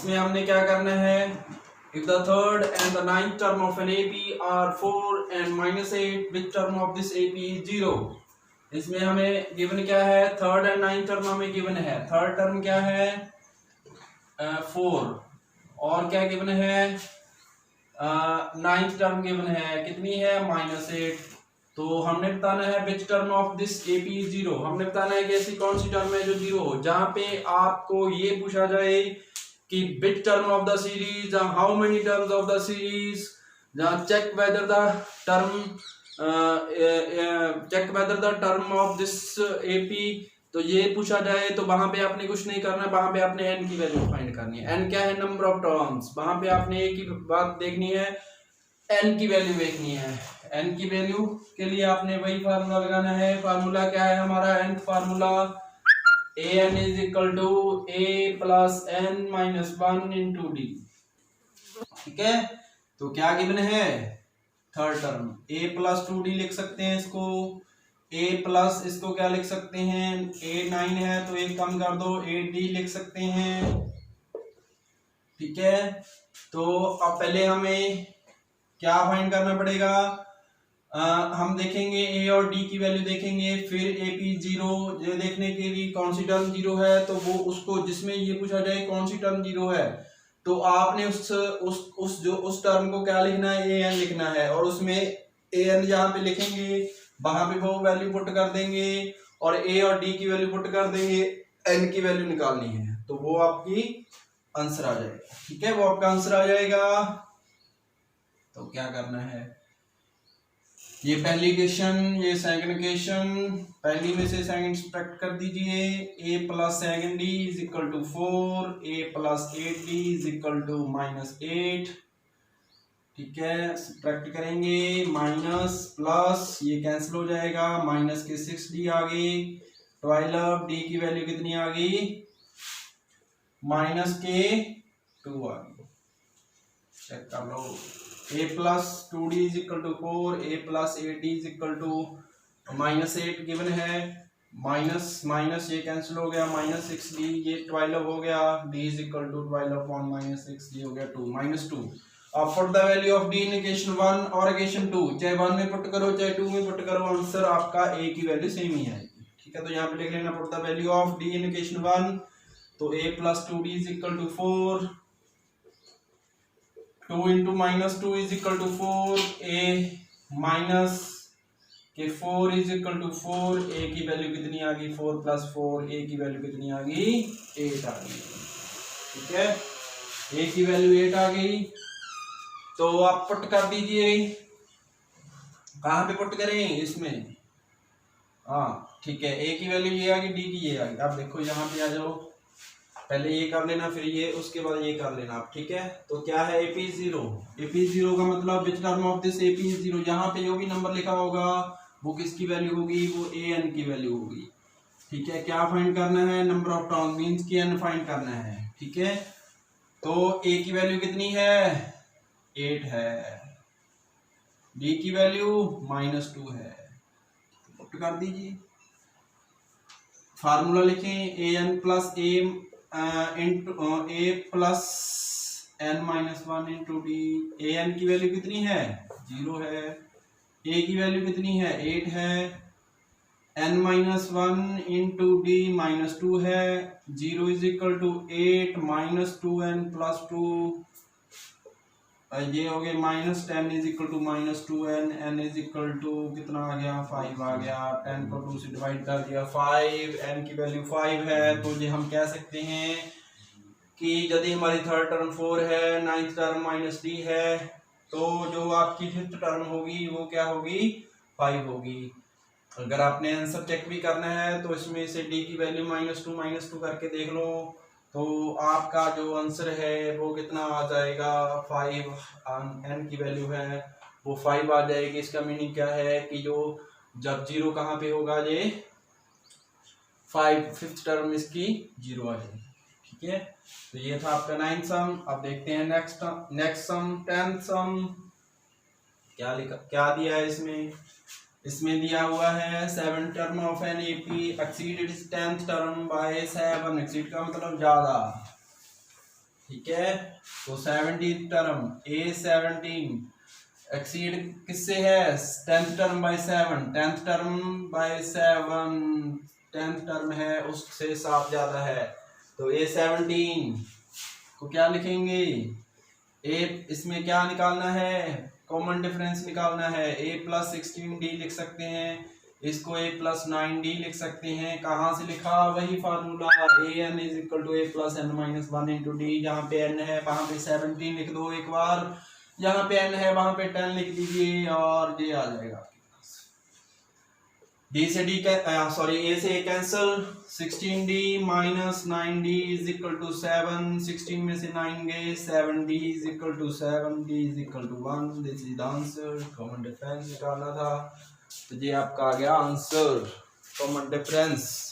इसमें हमने क्या करना है, if the third and the ninth term of an AP are 4 and -8 which term of this AP is 0। इसमें हमें गिवन क्या है, थर्ड एंड नाइन्थ टर्म हमें गिवन है। थर्ड टर्म क्या है 4 और क्या गिवन है नाइन्थ टर्म गिवन है कितनी है -8। तो हमने बताना है विच term of this AP is 0। हमने बताना है कि ऐसी कौन सी टर्म है जो 0 हो। जहां पे आपको ये पूछा जाए कि which term of the series, how many terms of the series, जहां check whether the term of this AP, तो ये पूछा जाए तो वहां पे आपने कुछ नहीं करना है, वहां पे आपने एन की वैल्यू फाइंड करनी है। एन क्या है, नंबर ऑफ टर्म्स। वहां पे आपने एक ही बात देखनी है, एन की वैल्यू देखनी है। एन की वैल्यू के लिए आपने वही फार्मूला लगाना है। फार्मूला क्या है हमारा, n formula a n is equal to a plus n minus 1 into d. ठीक है, तो क्या गिवन है, third term a plus 2d लिख सकते हैं इसको। a प्लस इसको क्या लिख सकते हैं, a 9 है तो एक कम कर दो, a d लिख सकते हैं। ठीक है, तो अब पहले हमें क्या फाइंड करना पड़ेगा, हम देखेंगे a और d की वैल्यू देखेंगे, फिर ap 0 ये देखने के लिए कौन सी टर्म 0 है, तो वो उसको जिसमें ये पूछा जाए कौन सी टर्म 0 है, तो आपने उस टर्म को क्या लिखना है, ए एन लिखना है। और उसमें ए एन जहाँ पे लिखेंगे वहां पे वो वैल्यू पुट कर देंगे और ए और डी की वैल्यू पुट कर देंगे, एन की वैल्यू निकालनी है तो वो आपकी आंसर आ जाएगा। ठीक है, वो आपका आंसर आ जाएगा। तो क्या करना है, ये पहली क्वेश्चन, ये सेकंड क्वेश्चन, पहली में से सेकंड सब्ट्रैक्ट कर दीजिए। a plus second d is equal to 4, a plus 8d is equal to -8। ठीक है, सब्ट्रैक्ट करेंगे, माइनस प्लस ये कैंसिल हो जाएगा, माइनस के 6d आ गई, 12 d की वैल्यू कितनी आ गई, माइनस के 2 आ गई। चेक कर लो, a plus 2d is equal to 4, a plus 8d is equal to -8 given है, माइनस माइनस ये कैंसिल हो गया, -6d ये 12 हो गया, d is equal to 12 upon -6 ये हो गया 2 -2। अब put the value of d in equation 1 और इक्वेशन 2, चाहे 1 में पुट करो चाहे 2 में पुट करो, आंसर आपका a की वैल्यू सेम ही आएगी। ठीक है, तो यहाँ पे लिख लेना put the value of d in equation 1, तो a plus 2d is equal to 4, 2 into -2 is equal to 4, a minus के 4 इज इक्वल टू 4, a की वैल्यू कितनी आ गई, 4 प्लस 4, a की वैल्यू कितनी आ गई, 8 आ गई। ठीक है, a की वैल्यू 8 आ गई, तो आप पुट कर दीजिए। कहाँ पे पुट करें, इसमें, हाँ ठीक है, a की वैल्यू ये आ गई, d की ये आ गई। अब देखो यहाँ पे आ जाओ, पहले ये कर लेना फिर ये, उसके बाद ये कर लेना आप। ठीक है, तो क्या है AP 0, AP 0 का मतलब विच टर्म ऑफ दिस AP 0, यहाँ पे जो भी नंबर लिखा होगा वो किसकी वैल्यू होगी, वो an की वैल्यू होगी। ठीक है, क्या फाइंड करना है, नंबर ऑफ टर्म मींस की n फाइंड करना है। ठीक है, तो a की वैल्यू कितनी है, 8 है, d की वैल्यू -2 है, पुट कर दीजिए। फार्मूला लिखें, an plus a plus n minus 1 into d. A n की वैल्यू कितनी है, 0 है, a की वैल्यू कितनी है, 8 है, n माइनस 1 इंटू डी -2 है, 0 is equal to 8 -2n plus 2, ये हो गया -10 is equal to -2n, n is equal to कितना आ गया, 5 आ गया, 10 को 2 से डिवाइड कर दिया, 5, n की वैल्यू 5 है। तो ये हम कह सकते हैं कि यदि हमारी थर्ड टर्म 4 है, नाइन्थ टर्म -d है, तो जो आपकी फिफ्थ टर्म होगी वो क्या होगी, 5 होगी। अगर आपने आंसर चेक भी करना है तो इसमें से d की वैल्यू -2 करके देख लो, तो आपका जो आंसर है वो कितना आ जाएगा, 5, n की वैल्यू है वो 5 आ जाएगी। इसका मीनिंग क्या है कि जो जब 0 कहाँ पे होगा, ये 5 फिफ्थ टर्म इसकी 0 आ जाएगी। ठीक है, तो ये था आपका 9th सम। अब देखते हैं नेक्स्ट सम 10th सम क्या दिया है इसमें। इसमें दिया हुआ है 7 term of an AP exceed it's 10th term by 7। Exceed का मतलब ज्यादा, ठीक है। तो 17 टर्म A17 एक्सीड किससे है 10th term by 7, 10th term by 7, 10th term है उससे 7 ज्यादा है। तो A17 को क्या लिखेंगे, ए इसमें क्या निकालना है, कॉमन डिफरेंस निकालना है। A+16D लिख सकते हैं, इसको A+9D लिख सकते हैं। कहाँ से लिखा, वही फार्मूला AN = A+n-1 × D। जहाँ पे n है वहाँ पे 17 लिख दो एक बार, जहाँ पे n है वहाँ पे 10 लिख दीजिए और ये आ जाएगा। D से D सॉरी A से A कैंसल, 16D - 9D = 7, 16 में से 9 गए, 7D = 7, D = 1। This is the answer. Common difference निकालना था, तो ये आपका आ गया answer, common difference.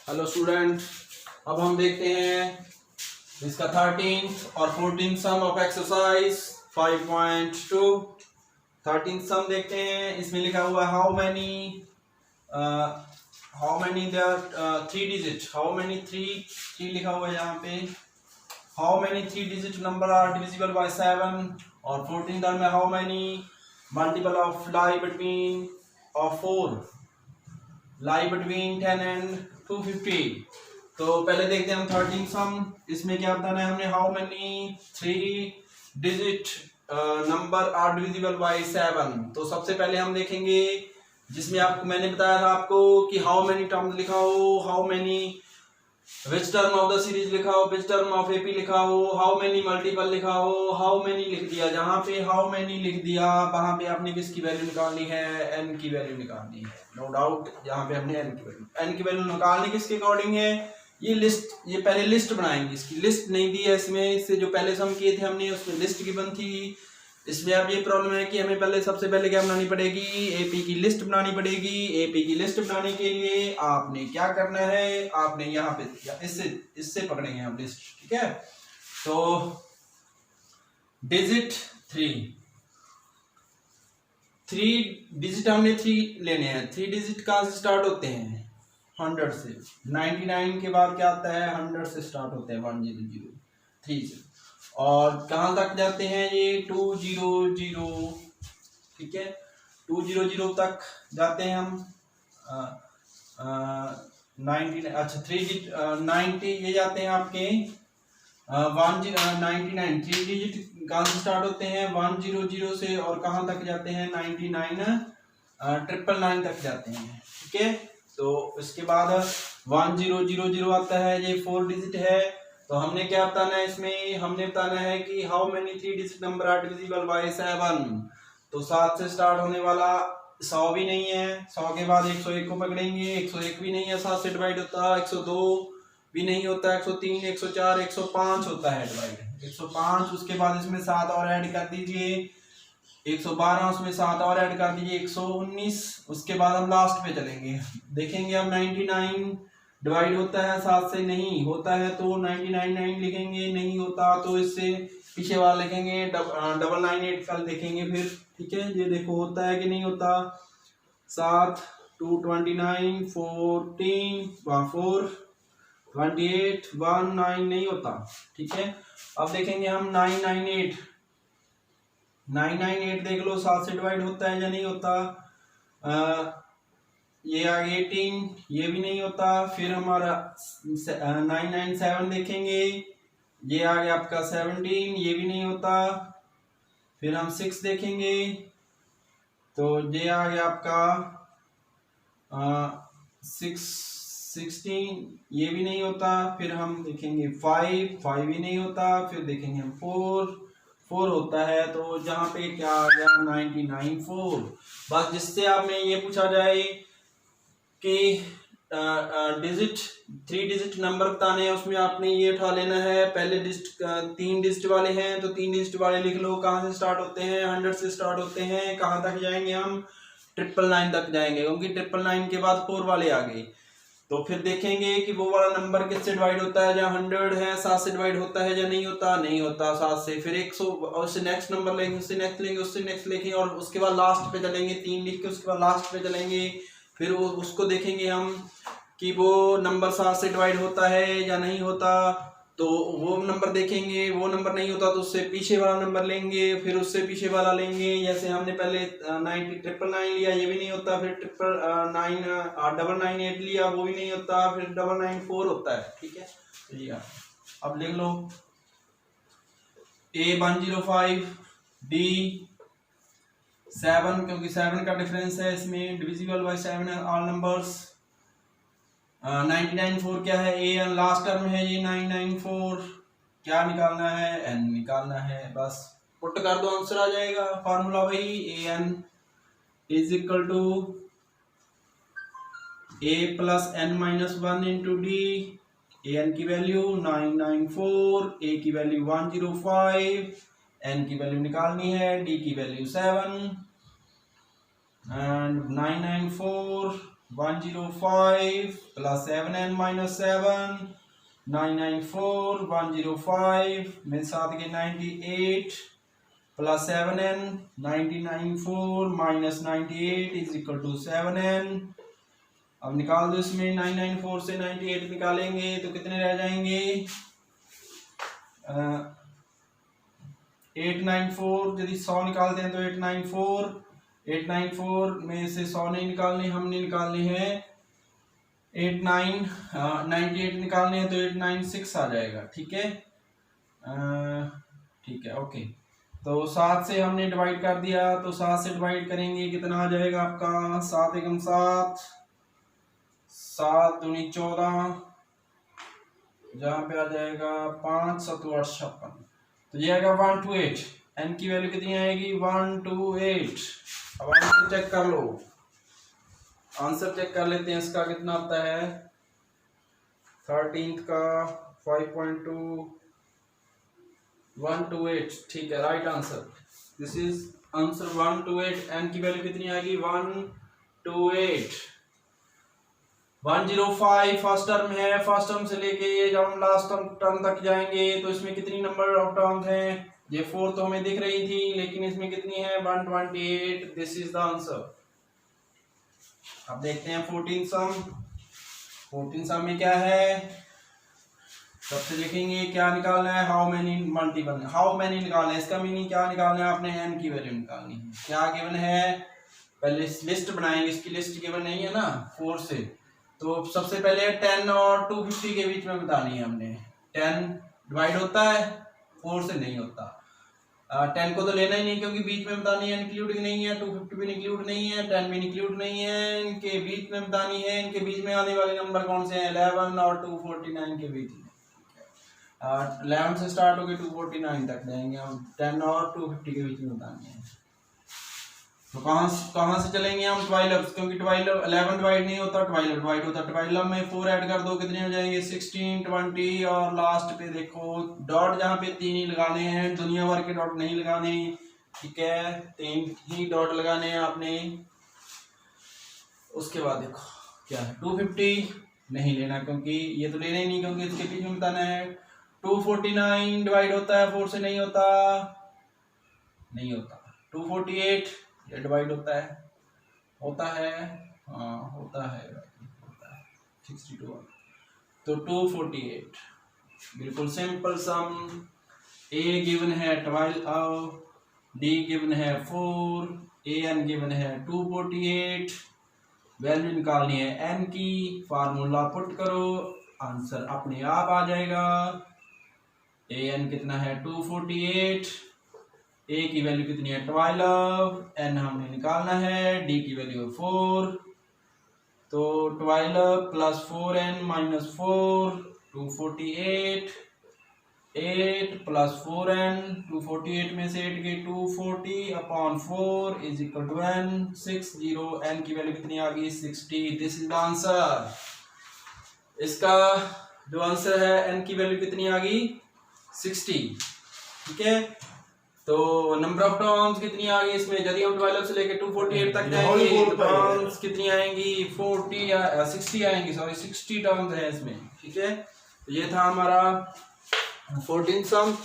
Hello student, अब हम देखते हैं इसका 13th और 14th some of exercise 5.2। 13th सम देखते हैं। इसमें लिखा हुआ how many there 3 digit, how many 3 लिखा हुआ है यहाँ पे, how many 3 digit number are divisible by 7। और 14th टर्म में how many multiple of lie between of 4 lie between 10 and 250। तो पहले देखते हैं हम 13 सम। इसमें क्या बताना है हमने, how many 3 digit number are divisible by 7। तो सबसे पहले हम देखेंगे जिसमें आपको मैंने बताया था आपको कि हाउ मेनी टर्म्स लिखा हो, how many which term of the series लिखा हो, विच टर्म ऑफ एपी लिखा हो, हाउ मेनी मल्टीपल लिखा हो, हाउ मेनी लिख दिया। जहाँ पे हाउ मेनी लिख दिया वहां पे आपने किसकी वैल्यू निकालनी है, एन की वैल्यू निकालनी है, नो डाउट। यहाँ पे हमने एन की वैल्यू निकालनी किसके अकॉर्डिंग है, ये लिस्ट, ये पहले लिस्ट बनाएंगे। इसकी लिस्ट नहीं दी है इसमें, इससे जो पहले सम किए थे हमने उसमें लिस्ट गिवन थी। इसमें अब ये प्रॉब्लम है कि हमें पहले सबसे पहले क्या बनानी पड़ेगी, एपी की लिस्ट बनानी पड़ेगी। एपी की लिस्ट बनाने के लिए आपने क्या करना है, आपने यहाँ पे इससे पकड़ेंगे हम लिस्ट, ठीक है। तो डिजिट 3 डिजिट हमने 3 लेने हैं। 3 डिजिट कहाँ से स्टार्ट होते हैं, 100 से। 99 के बाद क्या आता है, 100 से स्टार्ट होते हैं, 100 3 से। और कहाँ तक जाते हैं ये 200, ठीक है, 200 तक जाते हैं हम। 90, अच्छा 90 ये जाते हैं आपके 99। 3 डिजिट कहाँ से स्टार्ट होते हैं, 100 से, और कहाँ तक जाते हैं 99 999 तक जाते हैं, ठीक है। तो इसके बाद 1000 आता है, ये 4 डिजिट है। तो हमने क्या बताना है इसमें, हमने बताना है कि how many 3 digit number are divisible by 7। तो 7 से स्टार्ट होने वाला 100 भी नहीं है, 100 के बाद 101 को पकड़ेंगे, 101 भी नहीं है 7 से डिवाइड होता, 102 भी नहीं होता, 103, 104, 105 होता है डिवाइड, 105। उसके बाद इसमें 7 और ऐड कर दीजिए, 112, उसमें 7 और ऐड कर दीजिए, 119। उसके बाद हम लास्ट पे चलेंगे, देखेंगे अब 99 डिवाइड होता है 7 से, नहीं होता है तो 999 लिखेंगे, नहीं होता तो इससे पीछे वाला लिखेंगे, 998 कल देखेंगे फिर, ठीक है। ये देखो होता है कि नहीं होता, 7 2 29 14 4 28 1 9 नहीं होता, ठीक है। अब देखेंगे हम 998 देख लो, 7 से डिवाइड होता है या नहीं होता। ये आ गया 18, ये भी नहीं होता। फिर हमारा 997 देखेंगे, ये आ गया आपका 17, ये भी नहीं होता। फिर हम 6 देखेंगे, तो ये आ गया आपका 16, ये भी नहीं होता। फिर हम देखेंगे 5 भी नहीं होता। फिर देखेंगे हम 4 होता है। तो जहाँ पे क्या आ गया 99 4। बस जिससे आपने ये पूछा जाए कि डिजिट 3 डिजिट नंबर बताने हैं, उसमें आपने ये उठा लेना है। पहले डिजिट 3 डिजिट वाले हैं तो 3 डिजिट वाले लिख लो। कहाँ से स्टार्ट होते हैं, 100 से स्टार्ट होते हैं। कहाँ तक जाएंगे हम, 999 तक जाएंगे, क्योंकि 999 के बाद 4 वाले आ गए। तो फिर देखेंगे कि वो वाला नंबर किससे डिवाइड होता है, जहाँ 100 है 7 से डिवाइड होता है या नहीं होता, नहीं होता 7 से। फिर 100 उससे नेक्स्ट नंबर लेंगे, उससे नेक्स्ट लेंगे, उससे नेक्स्ट लेंगे और उसके बाद लास्ट पे चलेंगे, 3 लिख के उसके बाद लास्ट पे चलेंगे। फिर वो उसको देखेंगे हम कि वो नंबर 7 से डिवाइड होता है या नहीं होता, तो वो नंबर देखेंगे, वो नंबर नहीं होता तो उससे पीछे वाला नंबर लेंगे, फिर उससे पीछे वाला लेंगे। जैसे हमने पहले 999 लिया, ये भी नहीं होता, फिर 999 लिया, वो भी नहीं होता, फिर 994 होता है। ठीक है, चलिए अब लिख लो A105 D7, क्योंकि 7 का डिफरेंस है इसमें, डिविजिबल बाय 7 है ऑल नंबर्स। 994 क्या है, ए एन लास्ट टर्म है ये 994, क्या निकालना है, एन निकालना है, बस पुट कर दो आंसर आ जाएगा। फार्मूला वही a n is equal to a plus n minus 1 into d. A n की वैल्यू 994, ए की वैल्यू 105, एन की वैल्यू निकालनी है, डी की value 7 and 994 105 plus 7n minus 7 994 105 मेरे साथ के 98 plus 7n 994 minus 98 is equal to 7n। अब निकाल दो इसमें, 994 से 98 निकालेंगे तो कितने रह जाएंगे, 894। यदि 100 निकालते हैं तो 894 में से 100 नहीं निकालने, हमने निकालने हैं 98 निकालने हैं तो 896 आ जाएगा। ठीक है, ठीक है, ओके। तो 7 से हमने डिवाइड कर दिया, तो 7 से डिवाइड करेंगे कितना आ जाएगा आपका, 7 एकम 7, 7 दूनी 14, जहाँ पे आ जाएगा 5 7 8 56, तो ये आएगा 128। एन की वैल्यू कितनी आएगी, 128। अब आंसर चेक कर लो, आंसर चेक कर लेते हैं इसका कितना आता है, 13th का 5.2 128। ठीक है, right answer, this is answer 128। N की वैल्यू कितनी आएगी, 128। 105 फर्स्ट टर्म है, फर्स्ट टर्म से लेके जब हम लास्ट टर्म तक जाएंगे तो इसमें कितनी नंबर ऑफ टर्म्स हैं, ये 4 तो हमें दिख रही थी, लेकिन इसमें कितनी है, 128। This is the answer. अब देखते हैं 14 सम। 14 सम में क्या है, सबसे लिखेंगे क्या निकालना है, how many multiple, how many निकालना है, इसका मीनिंग क्या निकालना है, आपने एन की वैल्यू निकालनी है। क्या गिवन है, पहले लिस्ट बनाएंगे, इसकी लिस्ट गिवन नहीं है ना 4 से, तो सबसे पहले 10 और 250 के बीच में बतानी है हमने। 10 डिवाइड होता है, 4 से नहीं होता। 10 को तो लेना ही नहीं क्योंकि बीच में बतानी है, इंक्लूड नहीं है, 250 भी इंक्लूड नहीं है, 10 भी इंक्लूड नहीं है, इनके बीच में बतानी है। इनके बीच में आने वाले नंबर कौन से हैं, 11 और 249 के बीच में। 11 से स्टार्ट होकर 249 तक जाएंगे हम, 10 और 250 के बीच में बतानी है। तो कहाँ से चलेंगे हम, 12, क्योंकि 12 11 डिवाइड नहीं होता, 12 डिवाइड होता। 12 में 4 ऐड कर दो, कितने हो जाएंगे, 16 20 और लास्ट पे देखो डॉट, जहाँ पे 3 ही लगाने हैं, दुनिया भर के डॉट नहीं लगाने। ठीक है, 3 ही डॉट लगाने हैं आपने। उसके बाद देखो क्या है, 250 नहीं लेना क्योंकि ये तो लेना ही नहीं, क्योंकि इसके बीच में बताना है। 249 डिवाइड होता है, 4 से नहीं होता, नहीं होता। 248 ये डिवाइड होता है, हाँ होता है 62। तो 248 बिल्कुल सिंपल सम। ए गिवन है 12, डी गिवन है 4, ए एन गिवन है 248। वैल्यू निकालनी है एन की, फार्मूला पुट करो, आंसर अपने आप आ जाएगा। ए एन कितना है 248, ए की वैल्यू कितनी है 12, एन हमने निकालना है, डी की वैल्यू 4, तो 12 plus 4n minus 4 248, 8 plus 4n 248 में से 8 के 240 upon 4 is equal to n 60। n की वैल्यू कितनी आ गई 60। This is the answer. इसका जो आंसर है n की वैल्यू कितनी आ गई 60। ठीक है, तो नंबर ऑफ टर्म्स कितनी आ गई इसमें, यदि हम 12 से लेके 248 तक जाएंगे तो टर्म्स कितनी आएंगी 40 या 60 आएंगी, सॉरी 60 टर्म्स हैं इसमें, ठीक है। तो ये था हमारा 14 सम।